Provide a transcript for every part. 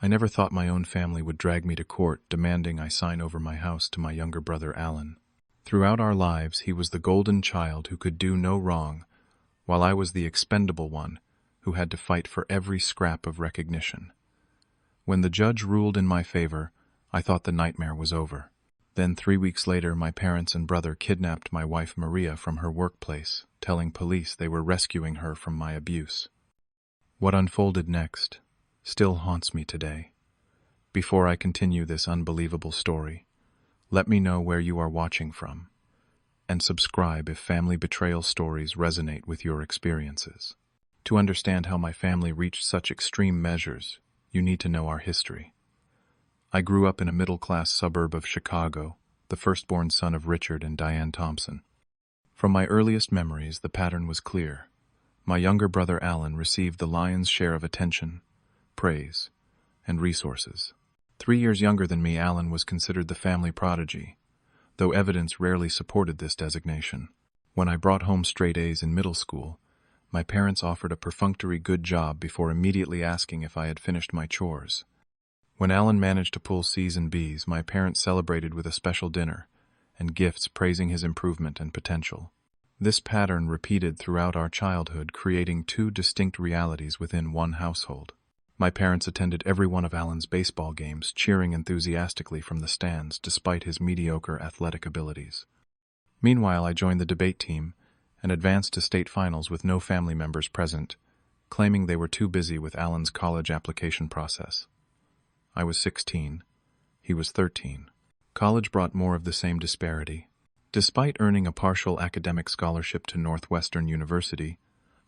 I never thought my own family would drag me to court demanding I sign over my house to my younger brother Alan. Throughout our lives, he was the golden child who could do no wrong, while I was the expendable one who had to fight for every scrap of recognition. When the judge ruled in my favor, I thought the nightmare was over. Then 3 weeks later, my parents and brother kidnapped my wife Maria from her workplace, telling police they were rescuing her from my abuse. What unfolded next still haunts me today. Before I continue this unbelievable story, let me know where you are watching from, and subscribe if family betrayal stories resonate with your experiences. To understand how my family reached such extreme measures, you need to know our history. I grew up in a middle-class suburb of Chicago, the firstborn son of Richard and Diane Thompson. From my earliest memories, the pattern was clear. My younger brother Alan received the lion's share of attention, praise, and resources. 3 years younger than me, Alan was considered the family prodigy, though evidence rarely supported this designation. When I brought home straight A's in middle school, my parents offered a perfunctory good job before immediately asking if I had finished my chores. When Alan managed to pull C's and B's, my parents celebrated with a special dinner and gifts praising his improvement and potential. This pattern repeated throughout our childhood, creating 2 distinct realities within one household. My parents attended every one of Alan's baseball games, cheering enthusiastically from the stands despite his mediocre athletic abilities. Meanwhile, I joined the debate team and advanced to state finals with no family members present, claiming they were too busy with Alan's college application process. I was 16. He was 13. College brought more of the same disparity. Despite earning a partial academic scholarship to Northwestern University,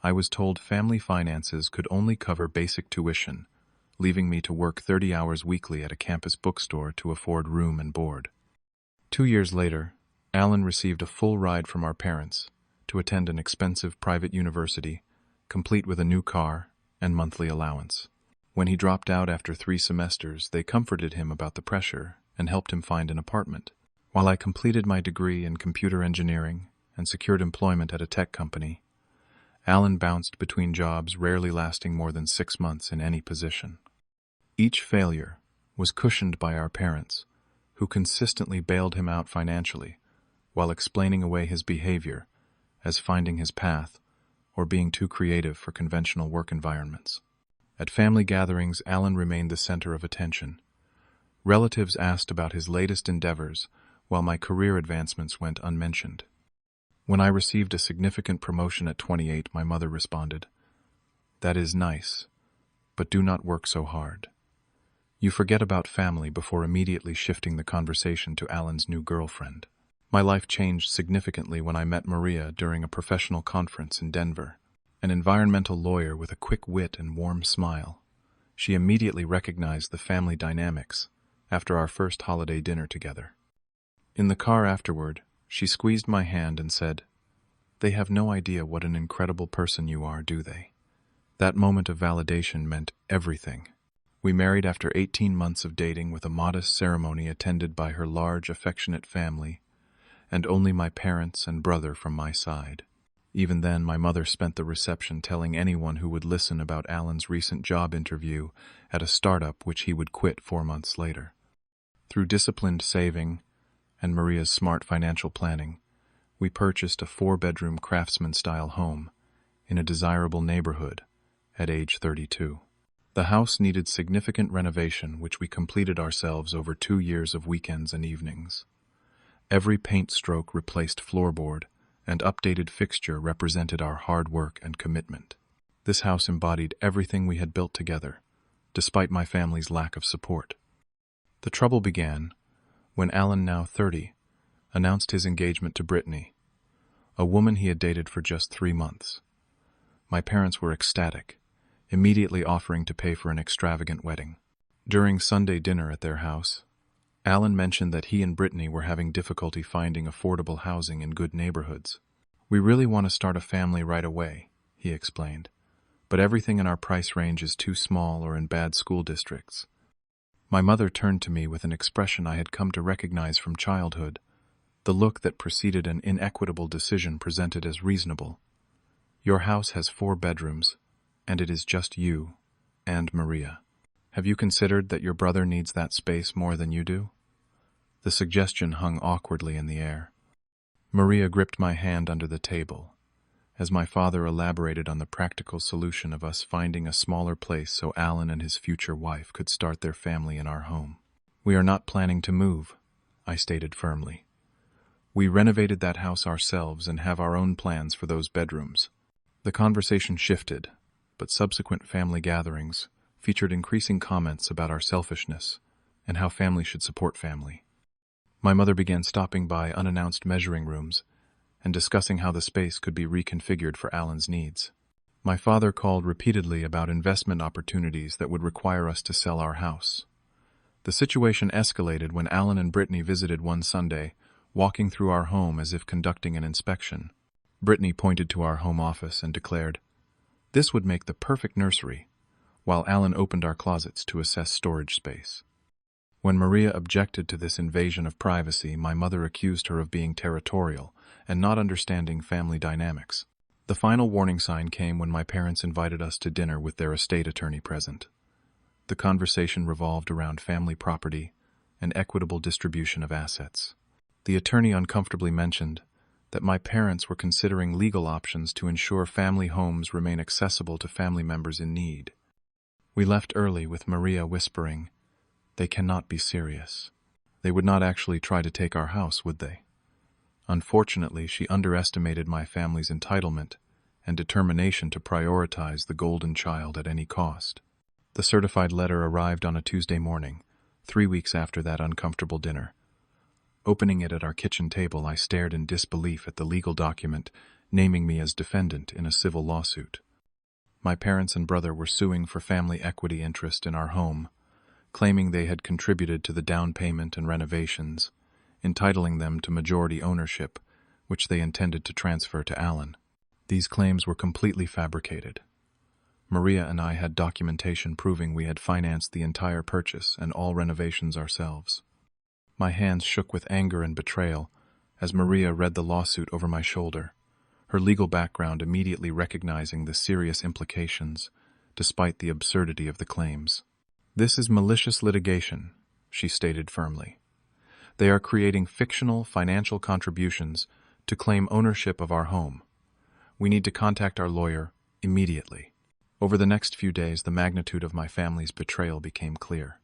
I was told family finances could only cover basic tuition, leaving me to work 30 hours weekly at a campus bookstore to afford room and board. 2 years later, Alan received a full ride from our parents to attend an expensive private university, complete with a new car and monthly allowance. When he dropped out after 3 semesters, they comforted him about the pressure and helped him find an apartment. While I completed my degree in computer engineering and secured employment at a tech company, Alan bounced between jobs, rarely lasting more than 6 months in any position. Each failure was cushioned by our parents, who consistently bailed him out financially, while explaining away his behavior as finding his path or being too creative for conventional work environments. At family gatherings, Alan remained the center of attention. Relatives asked about his latest endeavors, while my career advancements went unmentioned. When I received a significant promotion at 28, my mother responded, "That is nice, but do not work so hard." You forget about family before immediately shifting the conversation to Alan's new girlfriend. My life changed significantly when I met Maria during a professional conference in Denver. An environmental lawyer with a quick wit and warm smile, she immediately recognized the family dynamics after our first holiday dinner together. In the car afterward, she squeezed my hand and said, "They have no idea what an incredible person you are, do they?" That moment of validation meant everything. We married after 18 months of dating, with a modest ceremony attended by her large, affectionate family, and only my parents and brother from my side. Even then, my mother spent the reception telling anyone who would listen about Alan's recent job interview at a startup which he would quit 4 months later. Through disciplined saving and Maria's smart financial planning, we purchased a 4-bedroom craftsman-style home in a desirable neighborhood at age 32. The house needed significant renovation, which we completed ourselves over 2 years of weekends and evenings. Every paint stroke replaced floorboard, and updated fixture represented our hard work and commitment. This house embodied everything we had built together, despite my family's lack of support. The trouble began when Alan, now 30, announced his engagement to Brittany, a woman he had dated for just 3 months. My parents were ecstatic, immediately offering to pay for an extravagant wedding. During Sunday dinner at their house, Alan mentioned that he and Brittany were having difficulty finding affordable housing in good neighborhoods. "We really want to start a family right away," he explained, "but everything in our price range is too small or in bad school districts." My mother turned to me with an expression I had come to recognize from childhood, the look that preceded an inequitable decision presented as reasonable. "Your house has 4 bedrooms, and it is just you and Maria." Have you considered that your brother needs that space more than you do? The suggestion hung awkwardly in the air. Maria gripped my hand under the table, as my father elaborated on the practical solution of us finding a smaller place so Alan and his future wife could start their family in our home. We are not planning to move, I stated firmly. We renovated that house ourselves and have our own plans for those bedrooms. The conversation shifted, but subsequent family gatherings featured increasing comments about our selfishness and how family should support family. My mother began stopping by unannounced measuring rooms and discussing how the space could be reconfigured for Alan's needs. My father called repeatedly about investment opportunities that would require us to sell our house. The situation escalated when Alan and Brittany visited one Sunday, walking through our home as if conducting an inspection. Brittany pointed to our home office and declared, "This would make the perfect nursery," while Alan opened our closets to assess storage space. When Maria objected to this invasion of privacy, my mother accused her of being territorial and not understanding family dynamics. The final warning sign came when my parents invited us to dinner with their estate attorney present. The conversation revolved around family property and equitable distribution of assets. The attorney uncomfortably mentioned that my parents were considering legal options to ensure family homes remain accessible to family members in need. We left early with Maria whispering, "They cannot be serious. They would not actually try to take our house, would they?" Unfortunately, she underestimated my family's entitlement and determination to prioritize the golden child at any cost. The certified letter arrived on a Tuesday morning, 3 weeks after that uncomfortable dinner. Opening it at our kitchen table, I stared in disbelief at the legal document naming me as defendant in a civil lawsuit. My parents and brother were suing for family equity interest in our home, claiming they had contributed to the down payment and renovations, entitling them to majority ownership, which they intended to transfer to Alan. These claims were completely fabricated. Maria and I had documentation proving we had financed the entire purchase and all renovations ourselves. My hands shook with anger and betrayal as Maria read the lawsuit over my shoulder, her legal background immediately recognizing the serious implications, despite the absurdity of the claims. "This is malicious litigation," she stated firmly. "They are creating fictional financial contributions to claim ownership of our home. We need to contact our lawyer immediately." Over the next few days, the magnitude of my family's betrayal became clear.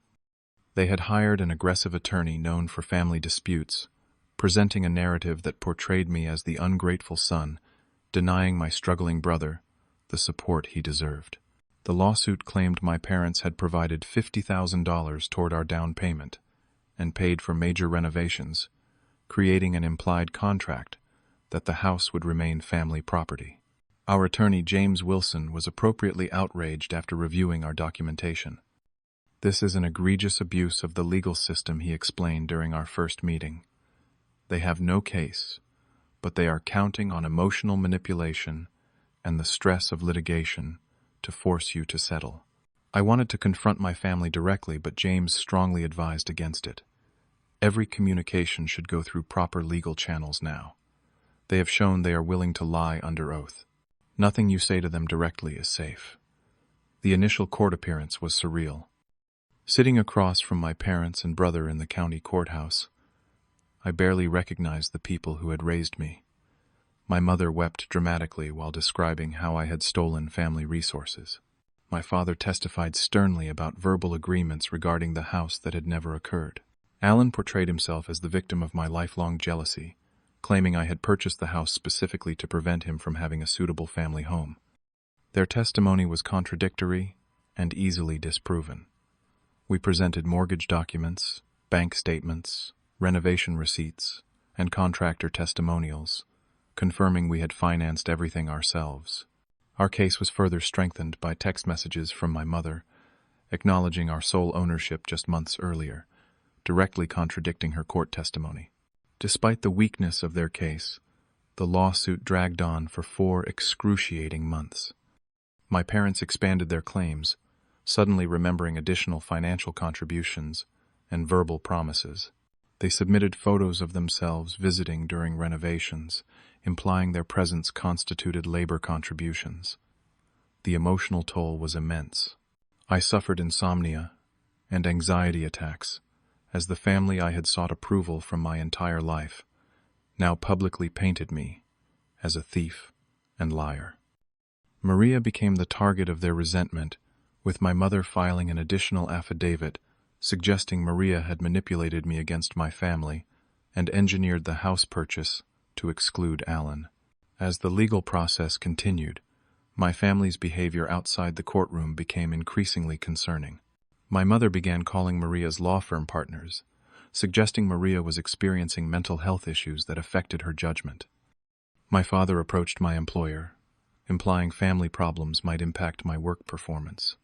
They had hired an aggressive attorney known for family disputes, presenting a narrative that portrayed me as the ungrateful son, denying my struggling brother the support he deserved. The lawsuit claimed my parents had provided $50,000 toward our down payment and paid for major renovations, creating an implied contract that the house would remain family property. Our attorney, James Wilson, was appropriately outraged after reviewing our documentation. "This is an egregious abuse of the legal system," he explained during our first meeting. "They have no case, but they are counting on emotional manipulation and the stress of litigation to force you to settle." I wanted to confront my family directly, but James strongly advised against it. Every communication should go through proper legal channels now. They have shown they are willing to lie under oath. Nothing you say to them directly is safe. The initial court appearance was surreal. Sitting across from my parents and brother in the county courthouse, I barely recognized the people who had raised me. My mother wept dramatically while describing how I had stolen family resources. My father testified sternly about verbal agreements regarding the house that had never occurred. Alan portrayed himself as the victim of my lifelong jealousy, claiming I had purchased the house specifically to prevent him from having a suitable family home. Their testimony was contradictory and easily disproven. We presented mortgage documents, bank statements, renovation receipts, and contractor testimonials, confirming we had financed everything ourselves. Our case was further strengthened by text messages from my mother, acknowledging our sole ownership just months earlier, directly contradicting her court testimony. Despite the weakness of their case, the lawsuit dragged on for 4 excruciating months. My parents expanded their claims, suddenly remembering additional financial contributions and verbal promises. They submitted photos of themselves visiting during renovations, implying their presence constituted labor contributions. The emotional toll was immense. I suffered insomnia and anxiety attacks, as the family I had sought approval from my entire life now publicly painted me as a thief and liar. Maria became the target of their resentment, with my mother filing an additional affidavit suggesting Maria had manipulated me against my family and engineered the house purchase to exclude Alan. As the legal process continued, my family's behavior outside the courtroom became increasingly concerning. My mother began calling Maria's law firm partners, suggesting Maria was experiencing mental health issues that affected her judgment. My father approached my employer, implying family problems might impact my work performance.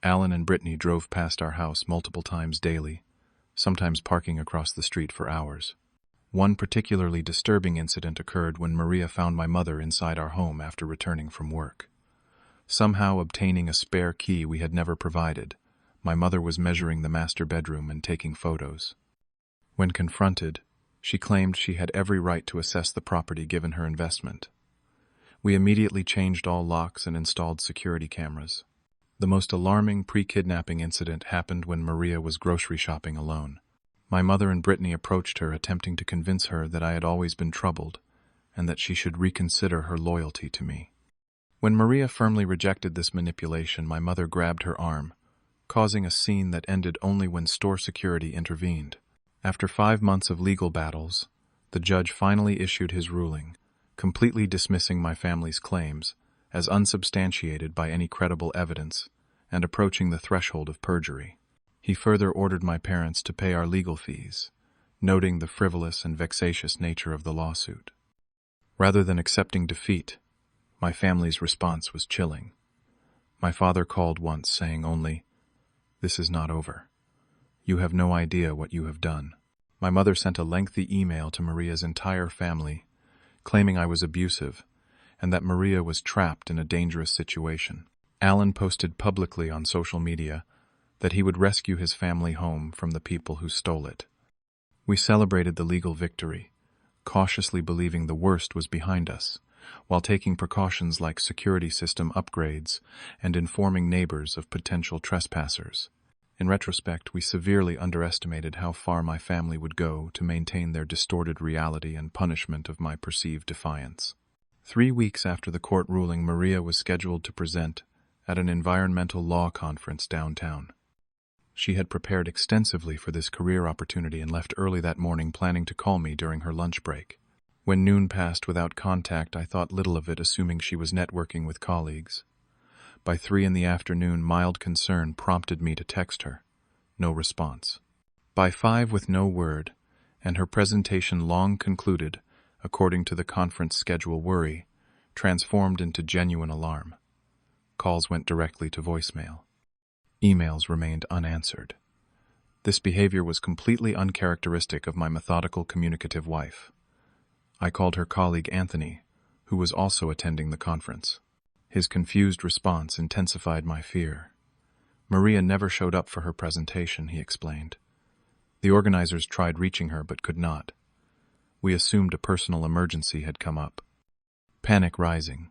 Alan and Brittany drove past our house multiple times daily, sometimes parking across the street for hours. One particularly disturbing incident occurred when Maria found my mother inside our home after returning from work. Somehow obtaining a spare key we had never provided, my mother was measuring the master bedroom and taking photos. When confronted, she claimed she had every right to assess the property given her investment. We immediately changed all locks and installed security cameras. The most alarming pre-kidnapping incident happened when Maria was grocery shopping alone. My mother and Brittany approached her, attempting to convince her that I had always been troubled and that she should reconsider her loyalty to me. When Maria firmly rejected this manipulation, my mother grabbed her arm, causing a scene that ended only when store security intervened. After 5 months of legal battles, the judge finally issued his ruling, completely dismissing my family's claims as unsubstantiated by any credible evidence and approaching the threshold of perjury. He further ordered my parents to pay our legal fees, noting the frivolous and vexatious nature of the lawsuit. Rather than accepting defeat, my family's response was chilling. My father called once, saying only, "This is not over. You have no idea what you have done." My mother sent a lengthy email to Maria's entire family, claiming I was abusive and that Maria was trapped in a dangerous situation. Alan posted publicly on social media that he would rescue his family home from the people who stole it. We celebrated the legal victory, cautiously believing the worst was behind us, while taking precautions like security system upgrades and informing neighbors of potential trespassers. In retrospect, we severely underestimated how far my family would go to maintain their distorted reality and punishment of my perceived defiance. 3 weeks after the court ruling, Maria was scheduled to present at an environmental law conference downtown. She had prepared extensively for this career opportunity and left early that morning, planning to call me during her lunch break. When noon passed without contact, I thought little of it, assuming she was networking with colleagues. By 3 in the afternoon, mild concern prompted me to text her. No response. By 5, with no word, and her presentation long concluded, according to the conference schedule, worry transformed into genuine alarm. Calls went directly to voicemail. Emails remained unanswered. This behavior was completely uncharacteristic of my methodical, communicative wife. I called her colleague Anthony, who was also attending the conference. His confused response intensified my fear. Maria never showed up for her presentation, he explained. The organizers tried reaching her but could not. We assumed a personal emergency had come up. Panic rising.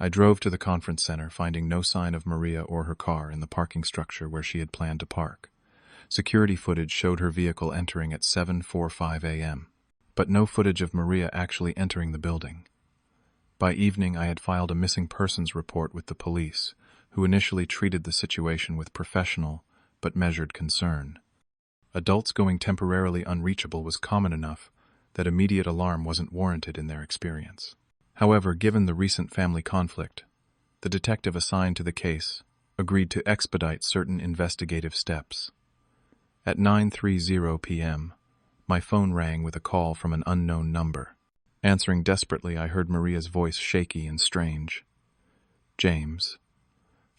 I drove to the conference center, finding no sign of Maria or her car in the parking structure where she had planned to park. Security footage showed her vehicle entering at 7:45 a.m., but no footage of Maria actually entering the building. By evening, I had filed a missing persons report with the police, who initially treated the situation with professional but measured concern. Adults going temporarily unreachable was common enough that immediate alarm wasn't warranted in their experience. However, given the recent family conflict, the detective assigned to the case agreed to expedite certain investigative steps. At 9:30 p.m., my phone rang with a call from an unknown number. Answering desperately, I heard Maria's voice shaky and strange. "James,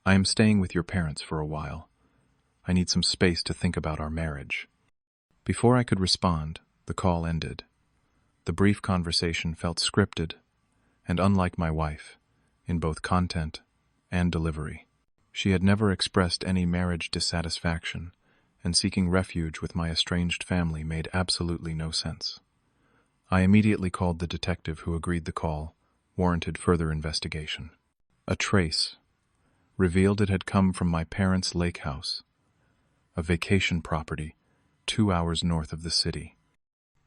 I am staying with your parents for a while. I need some space to think about our marriage." Before I could respond, the call ended. The brief conversation felt scripted, and unlike my wife, in both content and delivery. She had never expressed any marriage dissatisfaction, and seeking refuge with my estranged family made absolutely no sense. I immediately called the detective, who agreed the call warranted further investigation. A trace revealed it had come from my parents' lake house, a vacation property 2 hours north of the city.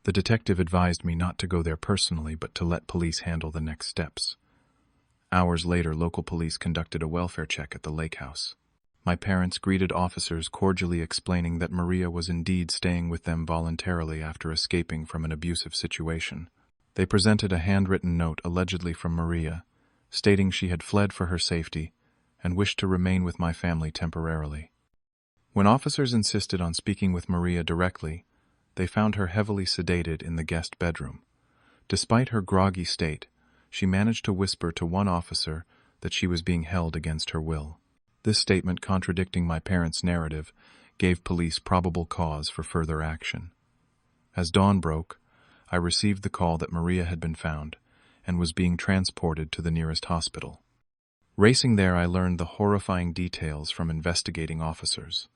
The detective advised me not to go there personally, but to let police handle the next steps. Hours later, local police conducted a welfare check at the lake house. My parents greeted officers cordially, explaining that Maria was indeed staying with them voluntarily after escaping from an abusive situation. They presented a handwritten note allegedly from Maria, stating she had fled for her safety and wished to remain with my family temporarily. When officers insisted on speaking with Maria directly, they found her heavily sedated in the guest bedroom. Despite her groggy state, she managed to whisper to one officer that she was being held against her will. This statement, contradicting my parents' narrative, gave police probable cause for further action. As dawn broke, I received the call that Maria had been found and was being transported to the nearest hospital. Racing there, I learned the horrifying details from investigating officers.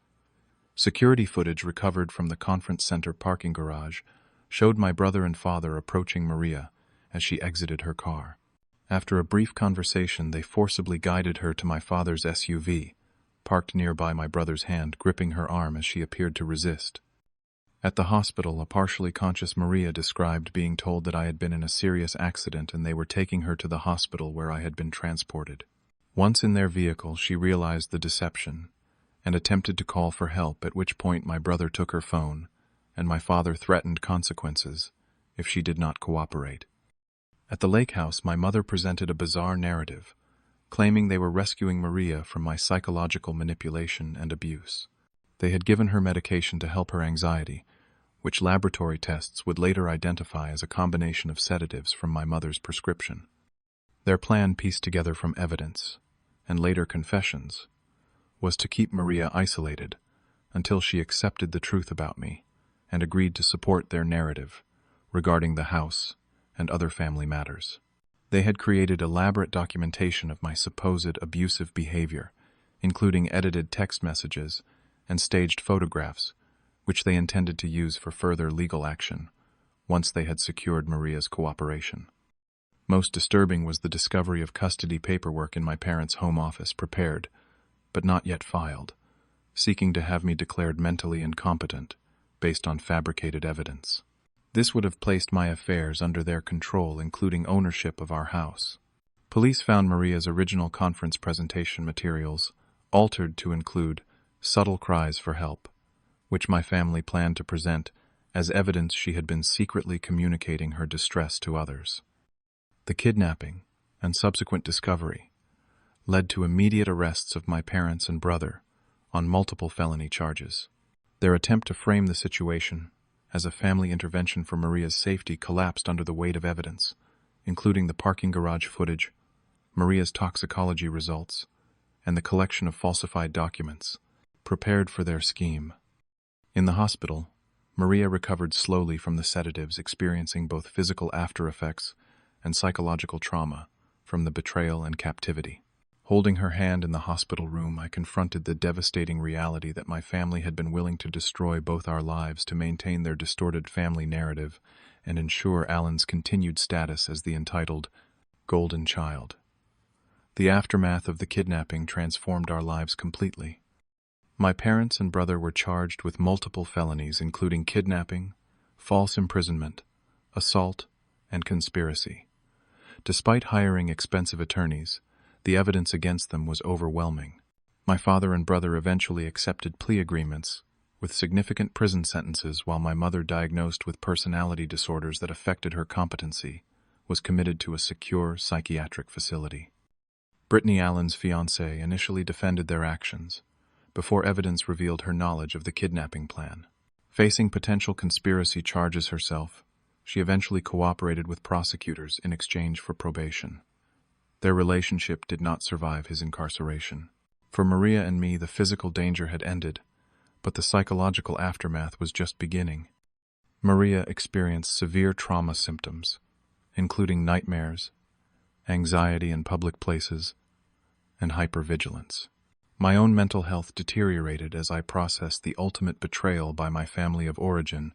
Security footage recovered from the conference center parking garage showed my brother and father approaching Maria as she exited her car. After a brief conversation, they forcibly guided her to my father's SUV, parked nearby, my brother's hand gripping her arm as she appeared to resist. At the hospital, a partially conscious Maria described being told that I had been in a serious accident and they were taking her to the hospital where I had been transported. Once in their vehicle, she realized the deception and attempted to call for help, at which point my brother took her phone and my father threatened consequences if she did not cooperate. At the lake house, my mother presented a bizarre narrative, claiming they were rescuing Maria from my psychological manipulation and abuse. They had given her medication to help her anxiety, which laboratory tests would later identify as a combination of sedatives from my mother's prescription. Their plan, pieced together from evidence and later confessions, was to keep Maria isolated until she accepted the truth about me and agreed to support their narrative regarding the house and other family matters. They had created elaborate documentation of my supposed abusive behavior, including edited text messages and staged photographs, which they intended to use for further legal action once they had secured Maria's cooperation. Most disturbing was the discovery of custody paperwork in my parents' home office, prepared, but not yet filed, seeking to have me declared mentally incompetent based on fabricated evidence. This would have placed my affairs under their control, including ownership of our house. Police found Maria's original conference presentation materials altered to include subtle cries for help, which my family planned to present as evidence she had been secretly communicating her distress to others. The kidnapping and subsequent discovery led to immediate arrests of my parents and brother on multiple felony charges. Their attempt to frame the situation as a family intervention for Maria's safety collapsed under the weight of evidence, including the parking garage footage, Maria's toxicology results, and the collection of falsified documents prepared for their scheme. In the hospital, Maria recovered slowly from the sedatives, experiencing both physical aftereffects and psychological trauma from the betrayal and captivity. Holding her hand in the hospital room, I confronted the devastating reality that my family had been willing to destroy both our lives to maintain their distorted family narrative and ensure Alan's continued status as the entitled golden child. The aftermath of the kidnapping transformed our lives completely. My parents and brother were charged with multiple felonies, including kidnapping, false imprisonment, assault, and conspiracy. Despite hiring expensive attorneys, the evidence against them was overwhelming. My father and brother eventually accepted plea agreements with significant prison sentences, while my mother, diagnosed with personality disorders that affected her competency, was committed to a secure psychiatric facility. Brittany, Allen's fiancée, initially defended their actions before evidence revealed her knowledge of the kidnapping plan. Facing potential conspiracy charges herself, she eventually cooperated with prosecutors in exchange for probation. Their relationship did not survive his incarceration. For Maria and me, the physical danger had ended, but the psychological aftermath was just beginning. Maria experienced severe trauma symptoms, including nightmares, anxiety in public places, and hypervigilance. My own mental health deteriorated as I processed the ultimate betrayal by my family of origin,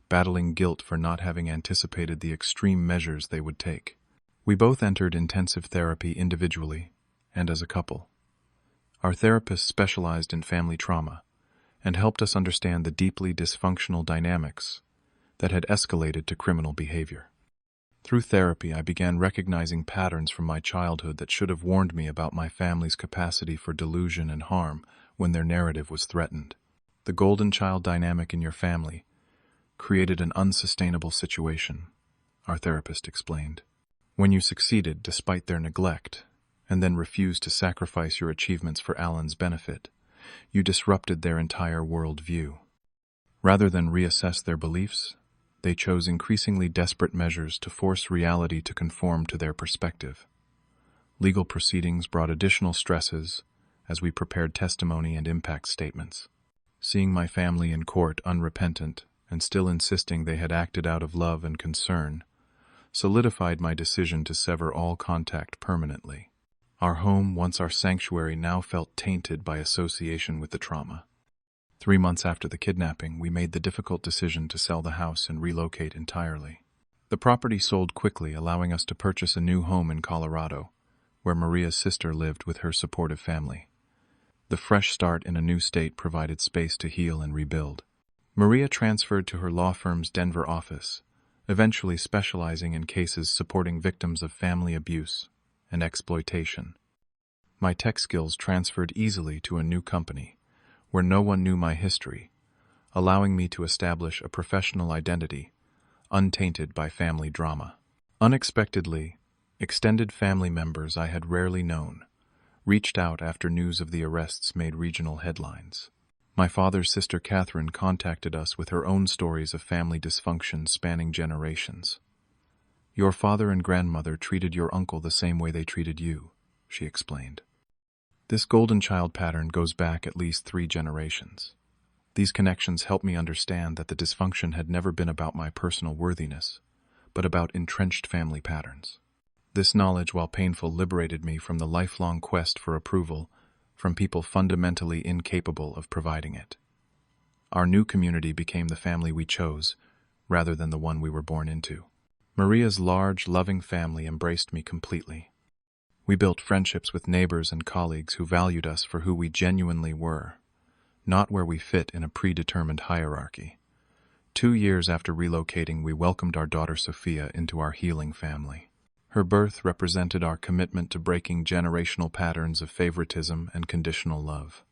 battling guilt for not having anticipated the extreme measures they would take. We both entered intensive therapy individually and as a couple. Our therapist specialized in family trauma, and helped us understand the deeply dysfunctional dynamics that had escalated to criminal behavior. Through therapy, I began recognizing patterns from my childhood that should have warned me about my family's capacity for delusion and harm when their narrative was threatened. The golden child dynamic in your family created an unsustainable situation, our therapist explained. When you succeeded despite their neglect, and then refused to sacrifice your achievements for Alan's benefit, you disrupted their entire worldview. Rather than reassess their beliefs, they chose increasingly desperate measures to force reality to conform to their perspective. Legal proceedings brought additional stresses as we prepared testimony and impact statements. Seeing my family in court unrepentant and still insisting they had acted out of love and concern solidified my decision to sever all contact permanently. Our home, once our sanctuary, now felt tainted by association with the trauma. 3 months after the kidnapping, we made the difficult decision to sell the house and relocate entirely. The property sold quickly, allowing us to purchase a new home in Colorado, where Maria's sister lived with her supportive family. The fresh start in a new state provided space to heal and rebuild. Maria transferred to her law firm's Denver office, eventually specializing in cases supporting victims of family abuse and exploitation. My tech skills transferred easily to a new company, where no one knew my history, allowing me to establish a professional identity, untainted by family drama. Unexpectedly, extended family members I had rarely known reached out after news of the arrests made regional headlines. My father's sister Catherine contacted us with her own stories of family dysfunction spanning generations. "Your father and grandmother treated your uncle the same way they treated you," she explained. This golden child pattern goes back at least 3 generations. These connections help me understand that the dysfunction had never been about my personal worthiness, but about entrenched family patterns. This knowledge, while painful, liberated me from the lifelong quest for approval from people fundamentally incapable of providing it. Our new community became the family we chose, rather than the one we were born into. Maria's large, loving family embraced me completely. We built friendships with neighbors and colleagues who valued us for who we genuinely were, not where we fit in a predetermined hierarchy. 2 years after relocating, we welcomed our daughter Sophia into our healing family. Her birth represented our commitment to breaking generational patterns of favoritism and conditional love.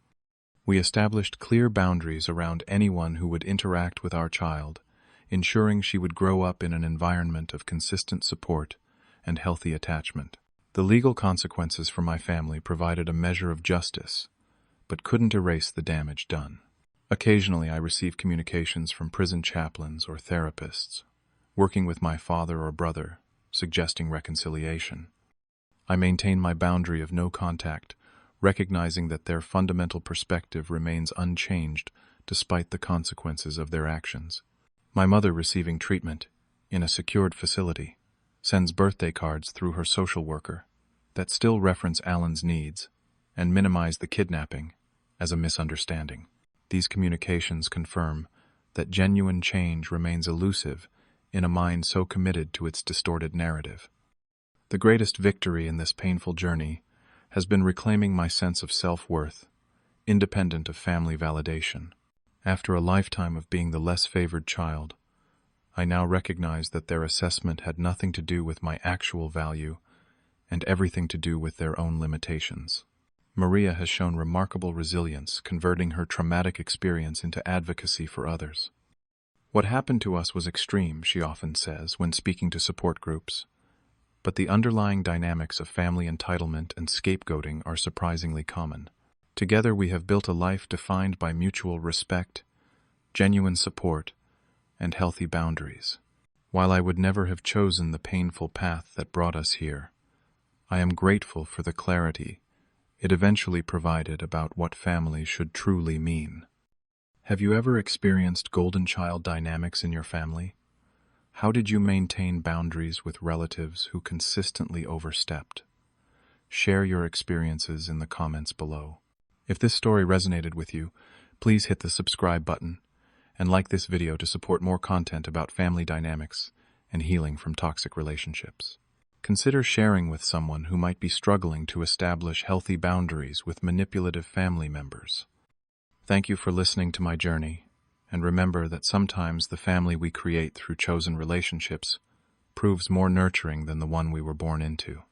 We established clear boundaries around anyone who would interact with our child, ensuring she would grow up in an environment of consistent support and healthy attachment. The legal consequences for my family provided a measure of justice, but couldn't erase the damage done. Occasionally, I received communications from prison chaplains or therapists, working with my father or brother, suggesting reconciliation. I maintain my boundary of no contact, recognizing that their fundamental perspective remains unchanged despite the consequences of their actions. My mother, receiving treatment in a secured facility, sends birthday cards through her social worker that still reference Alan's needs and minimize the kidnapping as a misunderstanding. These communications confirm that genuine change remains elusive in a mind so committed to its distorted narrative. The greatest victory in this painful journey has been reclaiming my sense of self-worth, independent of family validation. After a lifetime of being the less favored child, I now recognize that their assessment had nothing to do with my actual value and everything to do with their own limitations. Maria has shown remarkable resilience, converting her traumatic experience into advocacy for others. "What happened to us was extreme," she often says when speaking to support groups, but the underlying dynamics of family entitlement and scapegoating are surprisingly common. Together we have built a life defined by mutual respect, genuine support, and healthy boundaries. While I would never have chosen the painful path that brought us here, I am grateful for the clarity it eventually provided about what family should truly mean. Have you ever experienced golden child dynamics in your family? How did you maintain boundaries with relatives who consistently overstepped? Share your experiences in the comments below. If this story resonated with you, please hit the subscribe button and like this video to support more content about family dynamics and healing from toxic relationships. Consider sharing with someone who might be struggling to establish healthy boundaries with manipulative family members. Thank you for listening to my journey, and remember that sometimes the family we create through chosen relationships proves more nurturing than the one we were born into.